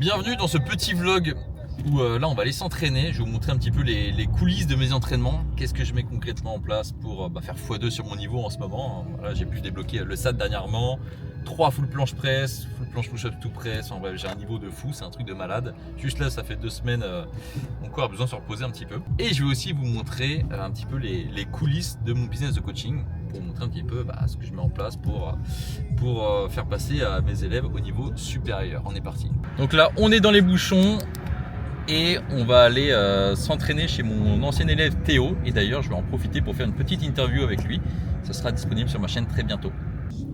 Bienvenue dans ce petit vlog où là on va aller s'entraîner. Je vais vous montrer un petit peu les coulisses de mes entraînements. Qu'est-ce que je mets concrètement en place pour faire x2 sur mon niveau en ce moment. Voilà, j'ai pu débloquer le SAT dernièrement. 3 full planche press, full planche push-up tout press. En bref, j'ai un niveau de fou, c'est un truc de malade. Juste là, ça fait 2 semaines, mon corps a besoin de se reposer un petit peu. Et je vais aussi vous montrer un petit peu les coulisses de mon business de coaching, pour vous montrer un petit peu ce que je mets en place pour faire passer à mes élèves au niveau supérieur. On est parti. Donc là, on est dans les bouchons et on va aller s'entraîner chez mon ancien élève Théo. Et d'ailleurs, je vais en profiter pour faire une petite interview avec lui. Ça sera disponible sur ma chaîne très bientôt.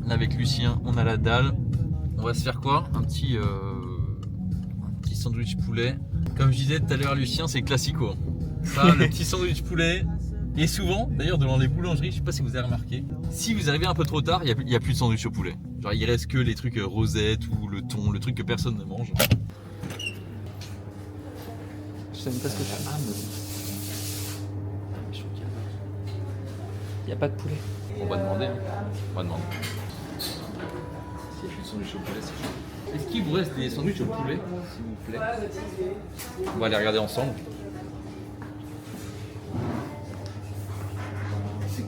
Là, avec Lucien, on a la dalle. On va se faire quoi? Un petit sandwich poulet. Comme je disais tout à l'heure, Lucien, c'est classico. Ça, le petit sandwich poulet. Et souvent, d'ailleurs, devant les boulangeries, je sais pas si vous avez remarqué, si vous arrivez un peu trop tard, il n'y a plus de sandwich au poulet. Genre, il reste que les trucs rosettes ou le thon, le truc que personne ne mange. Je sais même pas ce que tu fais. Je trouve qu'il n'y a pas de poulet. On va demander. On va demander. S'il n'y a plus de sandwich au poulet, c'est chaud. Est-ce qu'il vous reste des sandwichs au poulet, s'il vous plaît? On va les regarder ensemble.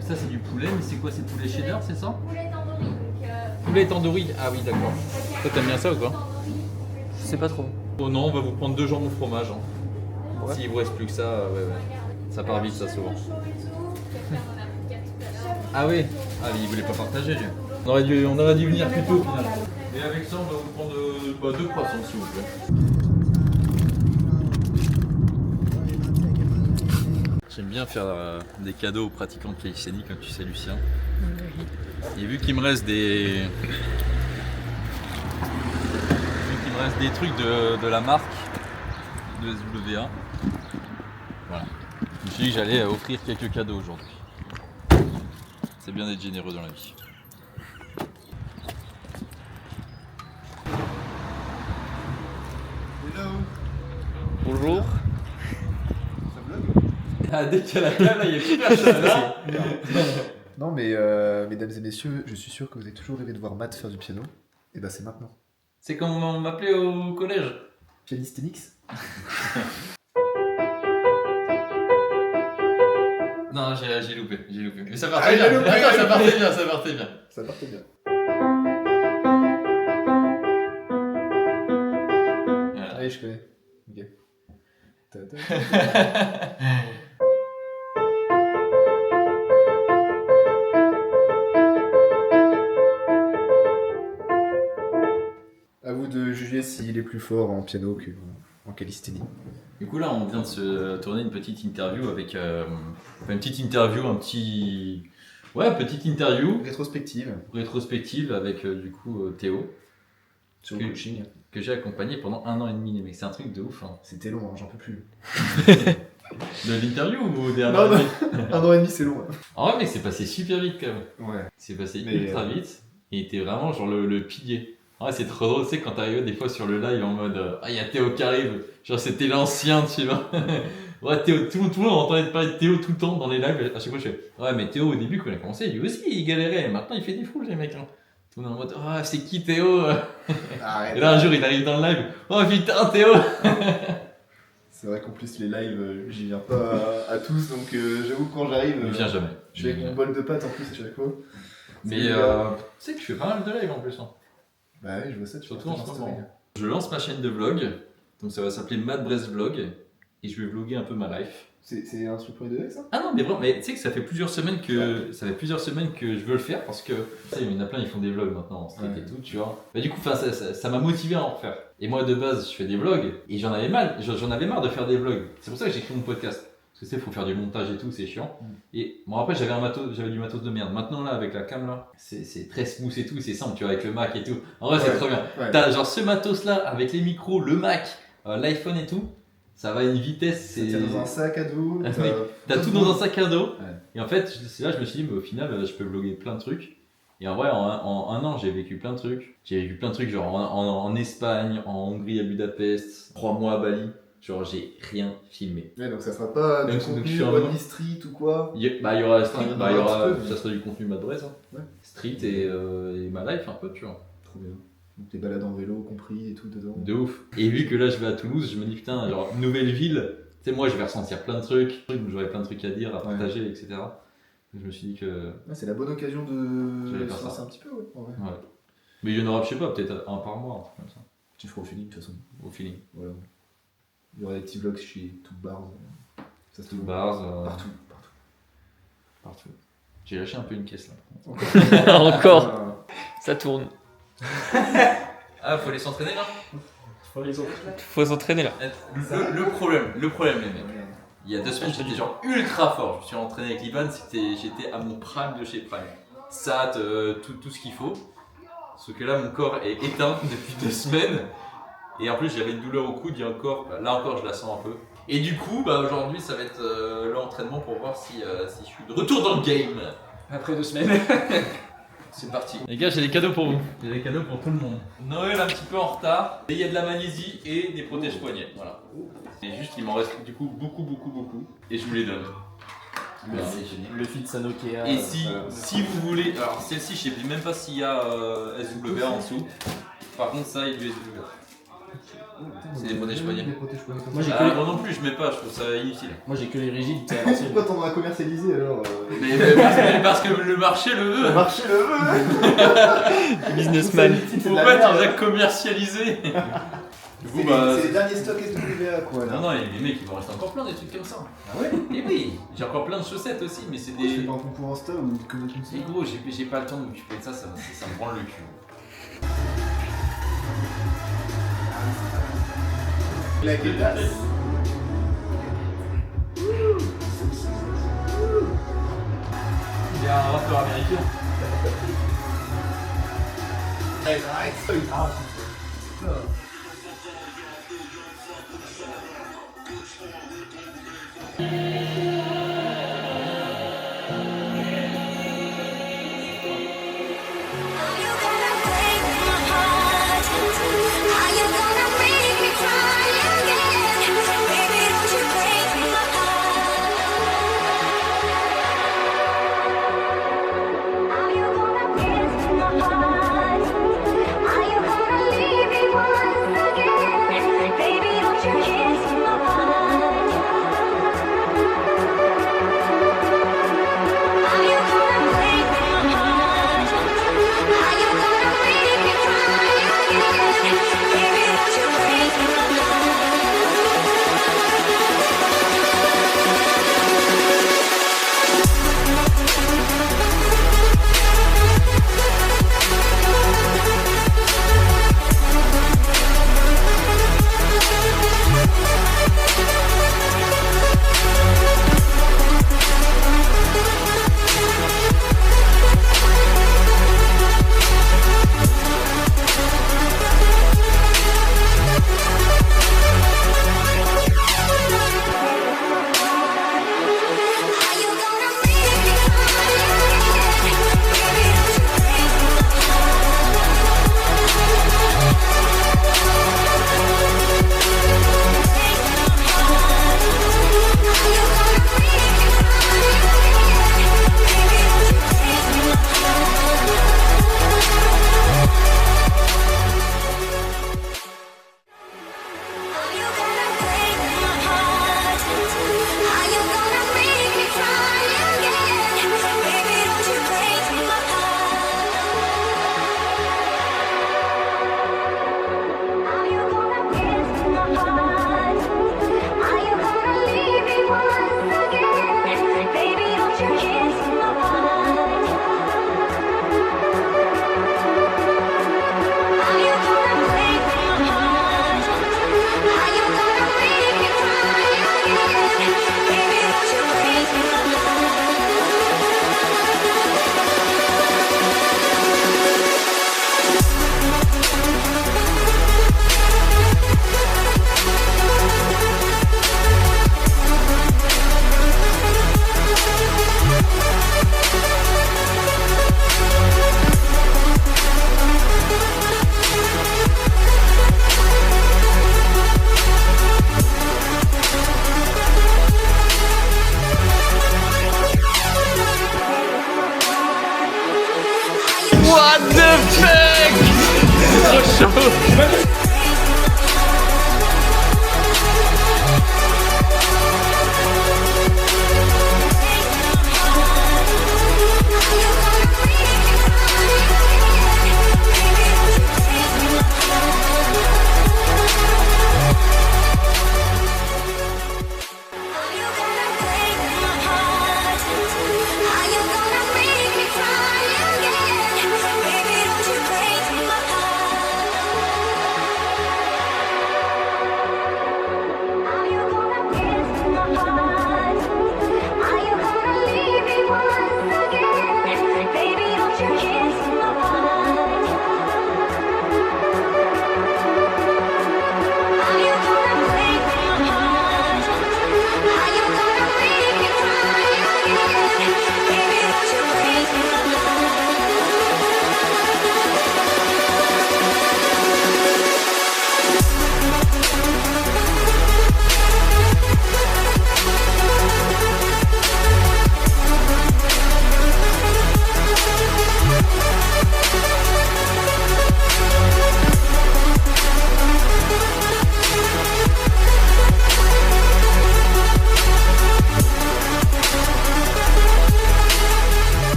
Ça, c'est du poulet, mais c'est quoi? C'est poulet cheddar, c'est ça? Poulet tandoori. Poulet tandoori. Ah oui, d'accord. Toi, t'aimes bien ça ou quoi? Je sais pas trop. Oh non, on va vous prendre 2 jambes au fromage. Hein. Ouais. S'il vous reste plus que ça, ouais. Ça part vite, ça, souvent. Ah oui? Ah, il voulait pas partager, lui. On aurait dû venir plus tôt, finalement. Et avec ça, on va vous prendre 2 croissants, s'il vous plaît. J'aime bien faire des cadeaux aux pratiquants de calisthénie, comme tu sais, Lucien. Et vu qu'il me reste des trucs de la marque de SWA, voilà. Je me suis dit que j'allais offrir quelques cadeaux aujourd'hui. C'est bien d'être généreux dans la vie. Hello. Bonjour. Ça vlog? Ah, dès qu'il y a la cale, il n'y a plus personne là. Non mais mesdames et messieurs, je suis sûr que vous avez toujours rêvé de voir Matt faire du piano. Et bah c'est maintenant. C'est comme on m'appelait au collège. Calisthenics? Non, j'ai loupé. Mais ça partait bien. loupé, Attends, j'ai ça loupé. partait bien, ça partait bien. Ça partait bien. Voilà. Allez, je connais. Ok. Ta-ta. À vous de juger s'il est plus fort en piano que en calisthénie. Du coup, là, on vient de se tourner une petite interview avec. Petite interview rétrospective avec Théo, Sur le Que- coaching. que j'ai accompagné pendant 1 an et demi. Mais c'est un truc de ouf. Hein. C'était long, hein, j'en peux plus. De l'interview ou des 1 an et demi? Un an et demi, c'est long. Hein. En vrai, mec, c'est passé super vite quand même. Ouais. C'est passé Mais, ultra vite. Et il était vraiment genre le pilier. En vrai, c'est trop drôle, tu sais, quand t'arrives des fois sur le live en mode il y a Théo qui arrive. Genre, c'était l'ancien, tu vois. Ouais, Théo, tout le monde entendait parler de Théo tout le temps dans les lives. À chaque fois, je fais ouais, mais Théo, au début, quand il a commencé, lui aussi, il galérait. Maintenant, il fait des foules, les mecs. Hein. Tout le monde en mode c'est qui Théo? Arrête. Et là, un jour, il arrive dans le live. Oh putain, Théo! C'est vrai qu'en plus les lives, j'y viens pas à tous, donc j'avoue que quand j'arrive, Il vient jamais. je suis avec mon bol de pâtes en plus à chaque fois. Mais C'est tu bien. sais que je fais pas mal de live en plus. Hein. Bah ouais, je vois ça, tu Surtout partages en ce story. moment. Je lance ma chaîne de vlog. Donc, ça va s'appeler Mad Brest Vlog. Et je vais vlogger un peu ma life. C'est un truc pour les deux, ça? Ah non, mais vraiment, mais tu sais que ça fait plusieurs semaines que je veux le faire parce que tu sais, il y en a plein, ils font des vlogs maintenant en street Ouais. et tout, tu vois. Bah, du coup, ça m'a motivé à en refaire. Et moi, de base, je fais des vlogs et j'en avais marre de faire des vlogs. C'est pour ça que j'ai créé mon podcast. Parce que tu sais, il faut faire du montage et tout, c'est chiant. Et bon, après, j'avais du matos de merde. Maintenant, là, avec la cam, là, c'est très smooth et tout, c'est simple, tu vois, avec le Mac et tout. En vrai, c'est Ouais. trop bien. Ouais. T'as genre ce matos-là avec les micros, le Mac, l'iPhone et tout. Ça va à une vitesse, T'as dans un sac à dos, Ah, mec, t'as tout dans un sac à dos. Ouais. Et en fait, c'est là je me suis dit, mais au final, je peux vlogger plein de trucs. Et en vrai, en 1 an, j'ai vécu plein de trucs. J'ai vécu plein de trucs, genre en Espagne, en Hongrie, à Budapest, 3 mois à Bali. Genre, j'ai rien filmé. Ouais, donc ça sera pas Donc, du je contenu suis en One mode- Me Street ou quoi? Il y aura Street, Enfin, il y en aura un petit peu, mais- ça sera du contenu Mad Brest, hein. Ouais. Street et ma life un peu, tu vois. Trop bien. Donc tes balades en vélo compris et tout dedans. De ouf. Et vu que là je vais à Toulouse, je me dis putain, genre nouvelle ville, tu sais, moi je vais ressentir plein de trucs, j'aurai plein de trucs à dire, à partager, etc. Je me suis dit que. Ouais, c'est la bonne occasion J'allais de faire se ça. lancer un petit peu, ouais. Ouais. Ouais. Mais il y en aura, je sais pas, peut-être un par mois, un truc comme ça, Tu feras au feeling de toute façon. au feeling. Voilà. Il y aura des petits vlogs chez Tout Bars. Ça se Tout bars, Partout. partout. J'ai lâché un peu une caisse là. Encore, Ah, ça tourne. Ah, faut aller s'entraîner là. Faut s'entraîner là. Le problème les mecs. Il y a 2 semaines, j'étais genre ultra fort. Je me suis entraîné avec Ivan, j'étais à mon prime de chez Prime. SAT, tout ce qu'il faut. Sauf que là, mon corps est éteint depuis 2 semaines. Et en plus, j'avais une douleur au coude, là encore, je la sens un peu. Et du coup, bah, aujourd'hui, ça va être l'entraînement pour voir si je suis de retour dans le game. Après 2 semaines. C'est parti. Les gars, j'ai des cadeaux pour vous. J'ai des cadeaux pour tout le monde. Noël un petit peu en retard. Et il y a de la magnésie et des protèges poignets. Voilà. Et juste, il m'en reste du coup beaucoup. Et je vous les donne. Merci. Le fit Sanokia. Et si vous voulez, alors celle-ci, je sais même pas s'il y a SW en dessous. Par contre, ça, il y a du SW. C'est des protèges poignets. Moi, j'ai Moi non plus, je mets pas, je trouve ça inutile. Moi j'ai que les rigides. Pourquoi t'en as commercialisé alors Mais parce que le marché le veut. Le marché le veut. Businessman. Pourquoi tu les as commercialisés? Du coup, bah. C'est les derniers stocks SWA quoi là. Non, les mecs, il va en rester encore plein des trucs comme ça. Ah ouais. Et oui, j'ai encore plein de chaussettes aussi, mais c'est Je fais des. pas un concours Insta ou que des trucs Mais gros, j'ai pas le temps de m'occuper de ça, ça me branle le cul. La gueulasse. Il y a un rappeur américain. Baby, don't you kiss my heart.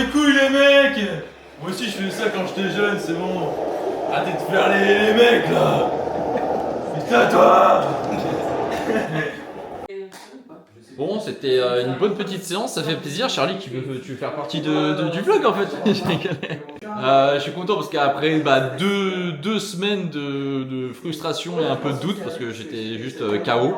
couilles les mecs. Moi aussi je faisais ça quand j'étais jeune, c'est bon. Arrêtez de faire les mecs là. Putain toi. Bon, c'était une bonne petite séance, ça fait plaisir. Charlie, tu veux faire partie du vlog en fait. Je suis content parce qu'après 2 semaines de frustration et un peu de doute parce que j'étais juste KO,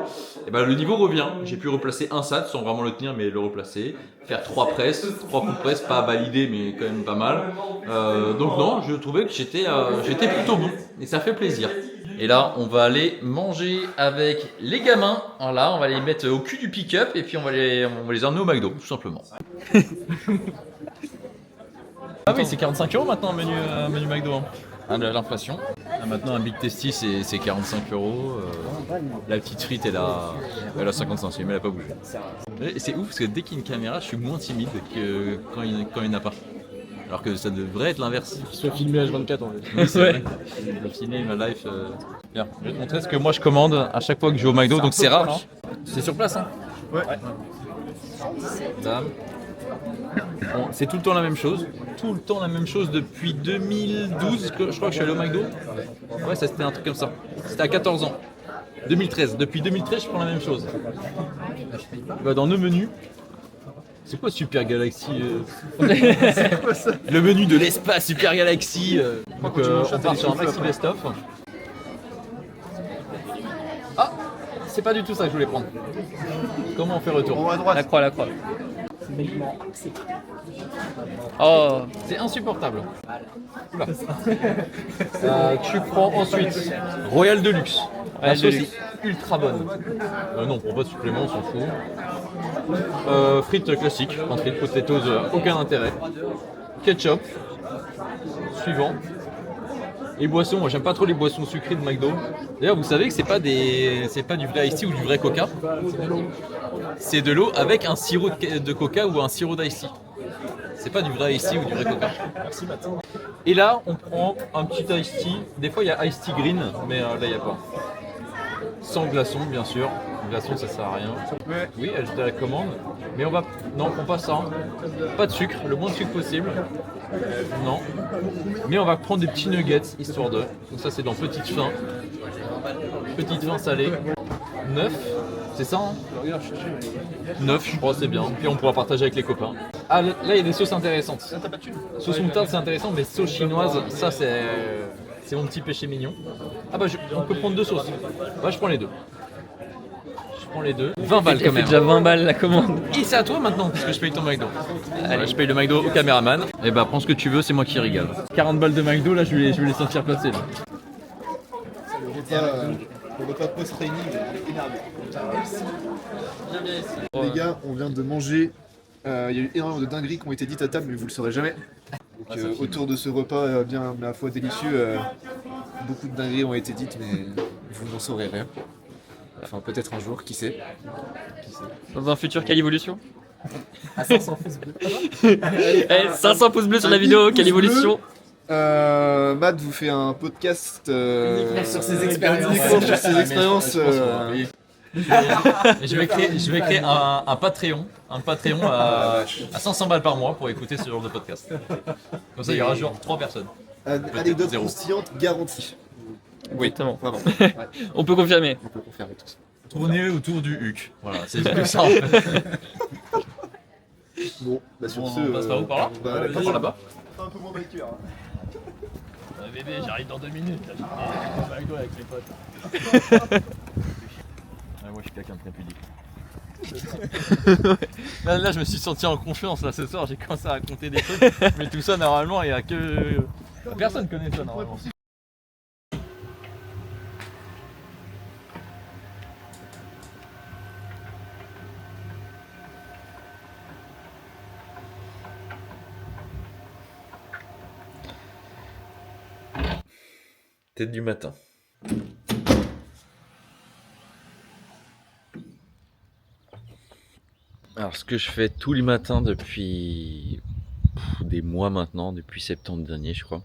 et le niveau revient. J'ai pu replacer un SAT sans vraiment le tenir mais le replacer. Faire 3 presses, 3 coups de presse, pas validés mais quand même pas mal. Donc non, je trouvais que j'étais plutôt bon et ça fait plaisir. Et là, on va aller manger avec les gamins. Voilà, on va les mettre au cul du pick-up et puis on va les emmener au McDo, tout simplement. Ah oui, c'est 45 € maintenant, menu McDo. Hein, l'inflation. Maintenant, un Big Tasty, c'est 45 €. La petite frite, elle a 50 centimes, elle n'a pas bougé. C'est ouf parce que dès qu'il y a une caméra, je suis moins timide que quand il n'y en a pas. Alors que ça devrait être l'inverse. Qu'il soit filmé H24 en fait. Oui, c'est vrai. Le ciné, ma life. Bien, je vais te montrer ce que moi je commande à chaque fois que je vais au McDo, donc c'est rare. Hein. C'est sur place, hein. Ouais. Bon, c'est tout le temps la même chose. Tout le temps la même chose depuis 2012, je crois que je suis allé au McDo. Ouais, ça c'était un truc comme ça. C'était à 14 ans. 2013. Depuis 2013, je prends la même chose. Dans nos menus. C'est quoi Super Galaxy C'est quoi ça? Le menu de l'espace Super Galaxy. Donc on part sur un maxi best-of. Ah, c'est pas du tout ça que je voulais prendre. Comment on fait retour? À droite. La croix. Oh, c'est insupportable. Oula. Tu prends ensuite Royal Deluxe. La sauce est ultra bonne. Non, on prend pas de supplément, on s'en fout. Frites classiques, frites potatoes, aucun intérêt. Ketchup. Suivant. Et boissons, moi j'aime pas trop les boissons sucrées de McDo. D'ailleurs, vous savez que c'est pas du vrai Ice Tea ou du vrai Coca. C'est de l'eau avec un sirop de Coca ou un sirop d'Ice Tea. C'est pas du vrai Ice Tea ou du vrai Coca. Merci Matin. Et là, on prend un petit Ice Tea. Des fois, il y a Ice Tea Green, mais là, il n'y a pas. Sans glaçon, bien sûr. Glaçon, ça sert à rien. Oui, elle te la commande. Mais on va. Non, on prend pas ça. Pas de sucre, le moins de sucre possible. Non. Mais on va prendre des petits nuggets, histoire de. Donc, ça, c'est dans petite fin. Petite fin salée. 9. C'est ça, hein? 9, je crois, c'est bien. Puis on pourra partager avec les copains. Ah, là, il y a des sauces intéressantes. Sauce moutarde, c'est intéressant, mais sauce chinoise, ça, c'est mon petit péché mignon. Ah on peut prendre 2 sauces. Je prends les 2. Je prends les 2. 20 balles quand même. déjà 20 balles la commande. Et c'est à toi maintenant, parce que je paye ton McDo. Allez, je paye le McDo au caméraman. Et prends ce que tu veux, c'est moi qui régale. 40 balles de McDo, là, je vais les sentir passer. Là. Le repas post-training est énervé. Les gars, on vient de manger. Il y a eu énormément de dingueries qui ont été dites à table, mais vous le saurez jamais. Donc, autour de ce repas bien, à la fois délicieux, beaucoup de dingueries ont été dites, mais vous n'en saurez rien. Enfin, peut-être un jour, qui sait. Dans un futur, quelle évolution? À 500 pouces bleus. 500 pouces bleus sur la vidéo, quelle évolution? Matt vous fait un podcast sur ses expériences. Sur ses expériences. Je vais créer un Patreon. Un Patreon à 500 balles par mois pour écouter ce genre de podcast. Comme ça, il y aura genre 3 personnes. Anecdote zéro. croustillante garantie. Oui, exactement. Vraiment. On peut confirmer. On peut confirmer tout ça. Tourner autour du HUC. Voilà, c'est plus ça en fait. Bon, sur ce. On passe par où, par là? Par là-bas. Un peu moins vainqueur. Bébé, j'arrive dans 2 minutes. Là, McDo avec les potes. Moi, je suis quelqu'un de très pudique. Là, je me suis senti en confiance. Là, ce soir, j'ai commencé à raconter des trucs. Mais tout ça, normalement, il n'y a que. Personne connaît ça, normalement. Tête du matin. Alors, ce que je fais tous les matins depuis des mois maintenant, depuis septembre dernier, je crois,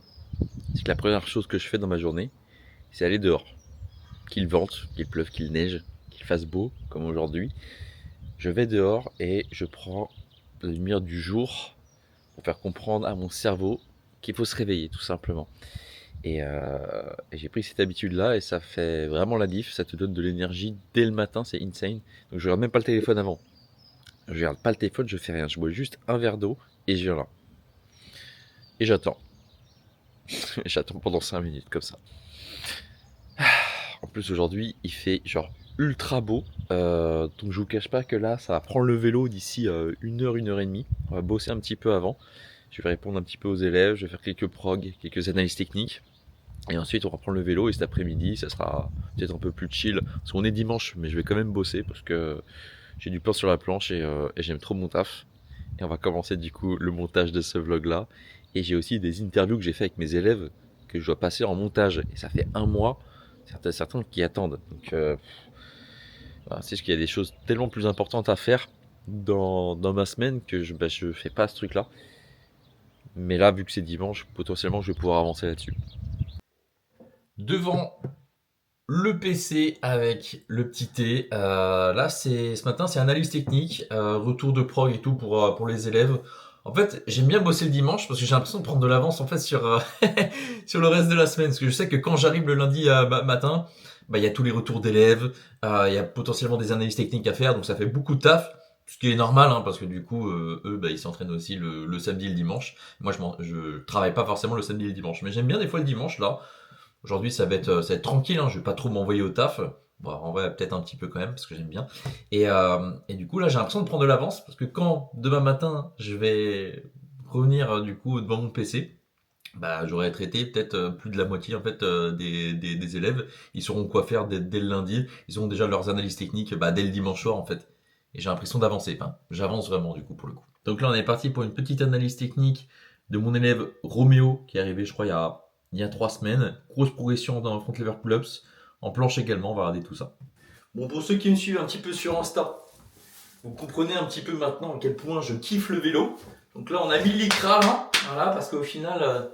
c'est que la première chose que je fais dans ma journée, c'est aller dehors. Qu'il vente, qu'il pleuve, qu'il neige, qu'il fasse beau, comme aujourd'hui. Je vais dehors et je prends la lumière du jour pour faire comprendre à mon cerveau qu'il faut se réveiller tout simplement. Et j'ai pris cette habitude-là et ça fait vraiment la diff, ça te donne de l'énergie dès le matin, c'est insane. Donc je regarde même pas le téléphone avant. Je regarde pas le téléphone, je fais rien, je bois juste un verre d'eau et je viens là. Et j'attends. J'attends pendant 5 minutes comme ça. En plus aujourd'hui il fait genre ultra beau, donc je vous cache pas que là ça va prendre le vélo d'ici 1 heure et demie. On va bosser un petit peu avant, je vais répondre un petit peu aux élèves, je vais faire quelques prog, quelques analyses techniques et ensuite on va prendre le vélo et cet après-midi ça sera peut-être un peu plus chill parce qu'on est dimanche mais je vais quand même bosser parce que j'ai du plan sur la planche et j'aime trop mon taf. Et on va commencer du coup le montage de ce vlog là et j'ai aussi des interviews que j'ai fait avec mes élèves que je dois passer en montage et ça fait 1 mois, certains qui attendent, donc voilà, c'est qu'il y a des choses tellement plus importantes à faire dans ma semaine que je fais pas ce truc là, mais là vu que c'est dimanche potentiellement je vais pouvoir avancer là-dessus. Devant le PC avec le petit thé, là ce matin c'est analyse technique, retour de prog et tout pour les élèves. En fait j'aime bien bosser le dimanche parce que j'ai l'impression de prendre de l'avance en fait sur, sur le reste de la semaine, parce que je sais que quand j'arrive le lundi matin, il y a tous les retours d'élèves, il y a potentiellement des analyses techniques à faire, donc ça fait beaucoup de taf, ce qui est normal hein, parce que du coup eux ils s'entraînent aussi le samedi et le dimanche. Moi je travaille pas forcément le samedi et le dimanche, mais j'aime bien des fois le dimanche là. Aujourd'hui ça va être tranquille, hein, je vais pas trop m'envoyer au taf. Bon, en vrai peut-être un petit peu quand même parce que j'aime bien. Et du coup là j'ai l'impression de prendre de l'avance parce que quand demain matin je vais revenir du coup devant mon PC, j'aurais traité peut-être plus de la moitié en fait des élèves. Ils sauront quoi faire dès le lundi. Ils auront déjà leurs analyses techniques dès le dimanche soir en fait. Et j'ai l'impression d'avancer. Enfin, j'avance vraiment du coup pour le coup. Donc là on est parti pour une petite analyse technique de mon élève Roméo qui est arrivé je crois il y a 3 semaines. Grosse progression dans le front lever pull-ups. En planche également, on va regarder tout ça. Bon, pour ceux qui me suivent un petit peu sur Insta, vous comprenez un petit peu maintenant à quel point je kiffe le vélo. Donc là on a mis l'ICRA là, voilà, parce qu'au final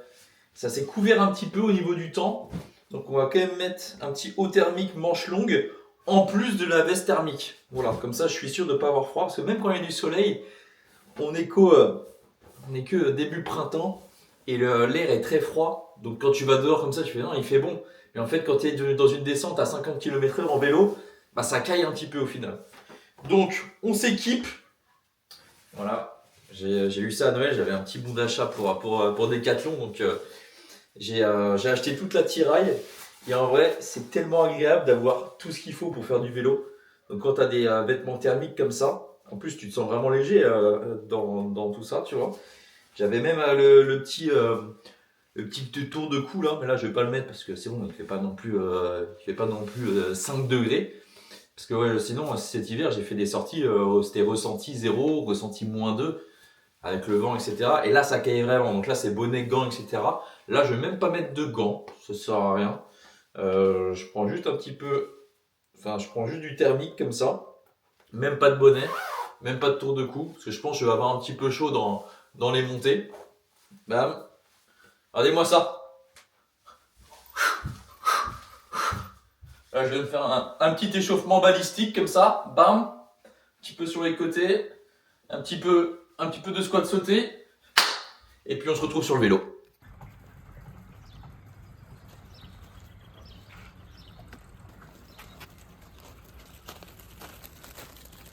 ça s'est couvert un petit peu au niveau du temps. Donc on va quand même mettre un petit haut thermique manche longue en plus de la veste thermique. Voilà, comme ça je suis sûr de ne pas avoir froid parce que même quand il y a du soleil, on est que début printemps et l'air est très froid. Donc quand tu vas dehors comme ça, tu fais non, il fait bon. Mais en fait quand tu es dans une descente à 50 km/h en vélo, ça caille un petit peu au final. Donc on s'équipe. Voilà, j'ai eu ça à Noël, j'avais un petit bon d'achat pour Decathlon, donc j'ai acheté toute la tiraille. Et en vrai, c'est tellement agréable d'avoir tout ce qu'il faut pour faire du vélo. Donc quand tu as des vêtements thermiques comme ça, en plus tu te sens vraiment léger dans tout ça, tu vois. J'avais même le petit tour de cou là, mais là je vais pas le mettre parce que c'est bon, il fait pas non plus 5 degrés. Parce que ouais, sinon cet hiver j'ai fait des sorties, c'était ressenti 0, ressenti -2 avec le vent, etc. Et là ça caille vraiment, donc là c'est bonnet, gants, etc. Là je vais même pas mettre de gants, ça sert à rien. Je prends juste je prends juste du thermique comme ça, même pas de bonnet, même pas de tour de cou, parce que je pense que je vais avoir un petit peu chaud dans les montées. Bam, regardez-moi ça. Là, je vais me faire un petit échauffement balistique comme ça, bam, un petit peu sur les côtés, un petit peu de squat sauté, et puis on se retrouve sur le vélo.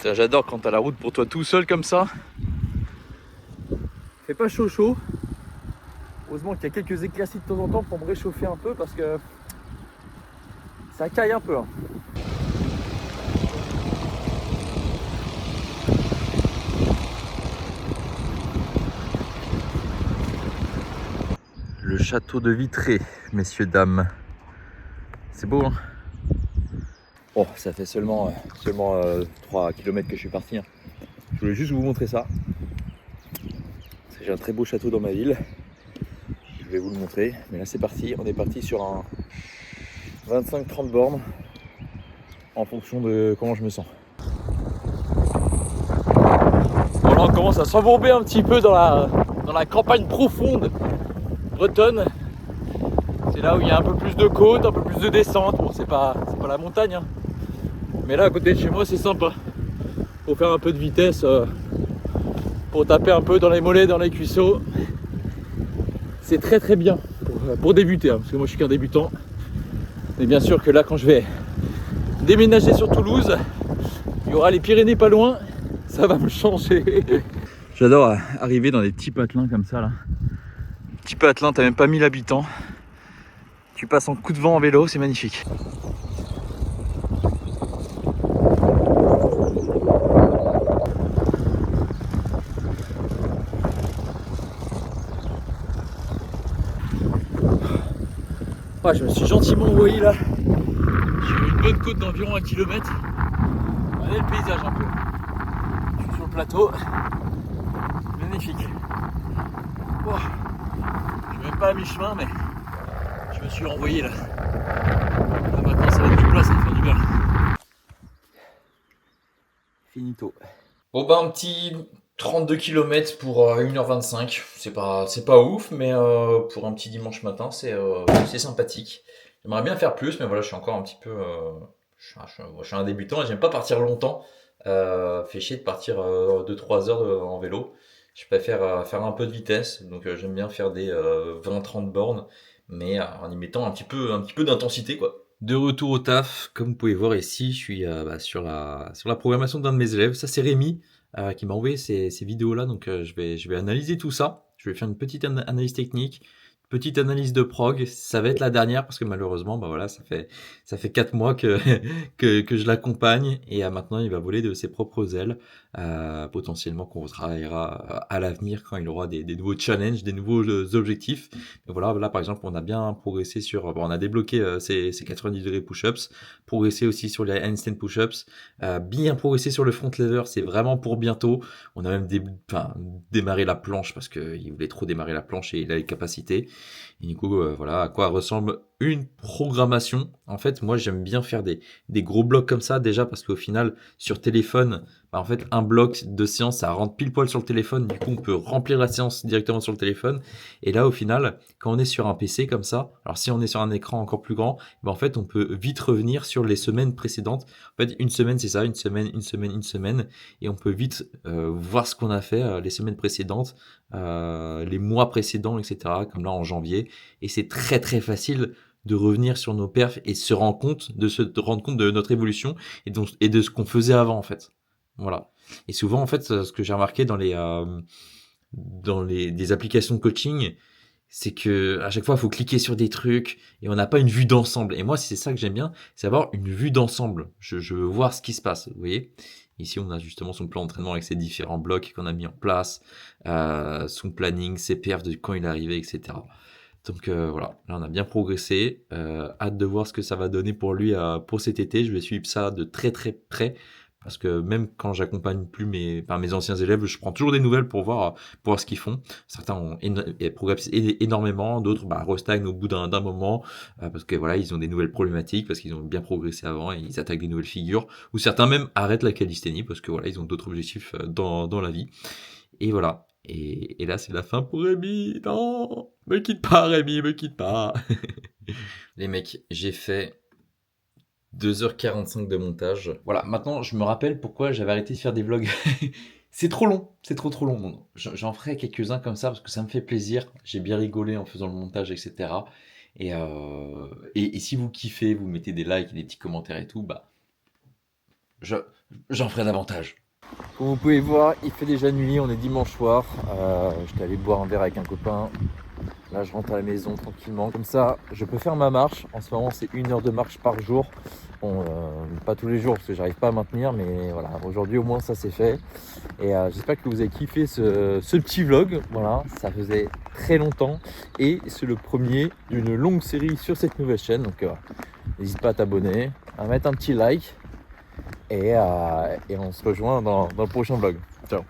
J'adore quand t'as la route pour toi tout seul comme ça. Fait pas chaud. Heureusement qu'il y a quelques éclaircies de temps en temps pour me réchauffer un peu parce que ça caille un peu. Hein. Le château de Vitré, messieurs, dames. C'est beau, hein? Bon, ça fait seulement 3 km que je suis parti. Hein. Je voulais juste vous montrer ça. J'ai un très beau château dans ma ville. Je vais vous le montrer. Mais là, c'est parti. On est parti sur un 25-30 bornes en fonction de comment je me sens. Voilà, on commence à s'embourber un petit peu dans la campagne profonde bretonne. C'est là où il y a un peu plus de côte, un peu plus de descente. Bon, c'est pas la montagne, hein. Mais là, à côté de chez moi, c'est sympa. Pour faire un peu de vitesse, pour taper un peu dans les mollets, dans les cuisseaux. C'est très très bien pour débuter, parce que moi je suis qu'un débutant. Mais bien sûr que là, quand je vais déménager sur Toulouse, il y aura les Pyrénées pas loin, ça va me changer. J'adore arriver dans des petits patelins comme ça là. Petit patelin, t'as même pas 1000 habitants. Tu passes en coup de vent en vélo, c'est magnifique. Ouais, je me suis gentiment envoyé là sur une bonne côte d'environ 1 km. Regardez le paysage un peu. Je suis sur le plateau. Magnifique. Oh. Je suis même pas à mi-chemin, mais je me suis renvoyé là. Là maintenant ça va être plus plat, ça va faire du bien. Finito. Bon bah un petit 32 km pour 1h25. C'est pas ouf, mais pour un petit dimanche matin, c'est sympathique. J'aimerais bien faire plus, mais voilà, je suis encore un petit peu... je suis un débutant et j'aime pas partir longtemps. Fait chier de partir 2-3 heures en vélo. Je préfère faire un peu de vitesse, donc j'aime bien faire des 20-30 bornes, mais en y mettant un petit peu d'intensité, quoi. De retour au taf, comme vous pouvez voir ici, je suis sur la programmation d'un de mes élèves. Ça, c'est Rémi qui m'a envoyé ces vidéos-là, donc je vais analyser tout ça. Je vais faire une petite analyse technique, petite analyse de prog. Ça va être la dernière parce que malheureusement, bah voilà, ça fait 4 mois que je l'accompagne et maintenant il va voler de ses propres ailes. Potentiellement qu'on travaillera à l'avenir quand il aura des nouveaux challenges, des nouveaux objectifs. Mais voilà, là par exemple, on a bien progressé on a débloqué ces 90 degrés push-ups, progressé aussi sur les handstand push-ups, bien progressé sur le front lever, c'est vraiment pour bientôt. On a même démarré la planche parce qu'il voulait trop démarrer la planche et il a les capacités. Et du coup, voilà à quoi ressemble une programmation. En fait, moi, j'aime bien faire des gros blocs comme ça, déjà parce qu'au final, sur téléphone, en fait, un bloc de séance, ça rentre pile poil sur le téléphone. Du coup, on peut remplir la séance directement sur le téléphone. Et là, au final, quand on est sur un PC comme ça, alors si on est sur un écran encore plus grand, en fait, on peut vite revenir sur les semaines précédentes. En fait, une semaine, c'est ça, une semaine. Et on peut vite voir ce qu'on a fait les semaines précédentes, les mois précédents, etc. Comme là, en janvier. Et c'est très, très facile de revenir sur nos perfs et se rendre compte de notre évolution et de ce qu'on faisait avant, en fait. Voilà. Et souvent, en fait, ce que j'ai remarqué dans des applications de coaching, c'est que à chaque fois, il faut cliquer sur des trucs et on n'a pas une vue d'ensemble. Et moi, c'est ça que j'aime bien, c'est avoir une vue d'ensemble. Je veux voir ce qui se passe, vous voyez. Ici, on a justement son plan d'entraînement avec ses différents blocs qu'on a mis en place, son planning, ses perfs de quand il est arrivé, etc. Donc voilà, là on a bien progressé. Hâte de voir ce que ça va donner pour lui pour cet été. Je vais suivre ça de très très près. Parce que même quand j'accompagne plus mes anciens élèves, je prends toujours des nouvelles pour voir ce qu'ils font. Certains ont progressé énormément, d'autres restagnent au bout d'un moment parce que voilà, ils ont des nouvelles problématiques, parce qu'ils ont bien progressé avant et ils attaquent des nouvelles figures. Ou certains même arrêtent la calisthénie parce que voilà, ils ont d'autres objectifs dans la vie. Et voilà. Et là, c'est la fin pour Rémi. Non, me quitte pas, Rémi, me quitte pas. Les mecs, j'ai fait 2h45 de montage. Voilà, maintenant je me rappelle pourquoi j'avais arrêté de faire des vlogs. C'est trop long, c'est trop long. Bon, j'en ferai quelques-uns comme ça parce que ça me fait plaisir. J'ai bien rigolé en faisant le montage, etc. Et si vous kiffez, vous mettez des likes et des petits commentaires et tout, j'en ferai davantage. Comme vous pouvez voir, il fait déjà nuit, on est dimanche soir. J'étais allé boire un verre avec un copain. Là, je rentre à la maison tranquillement. Comme ça, je peux faire ma marche. En ce moment, c'est 1 heure de marche par jour. Bon, pas tous les jours parce que j'arrive pas à maintenir, mais voilà, aujourd'hui au moins ça c'est fait. Et j'espère que vous avez kiffé ce petit vlog. Voilà, ça faisait très longtemps et c'est le premier d'une longue série sur cette nouvelle chaîne. Donc, n'hésite pas à t'abonner, à mettre un petit like et on se rejoint dans le prochain vlog. Ciao.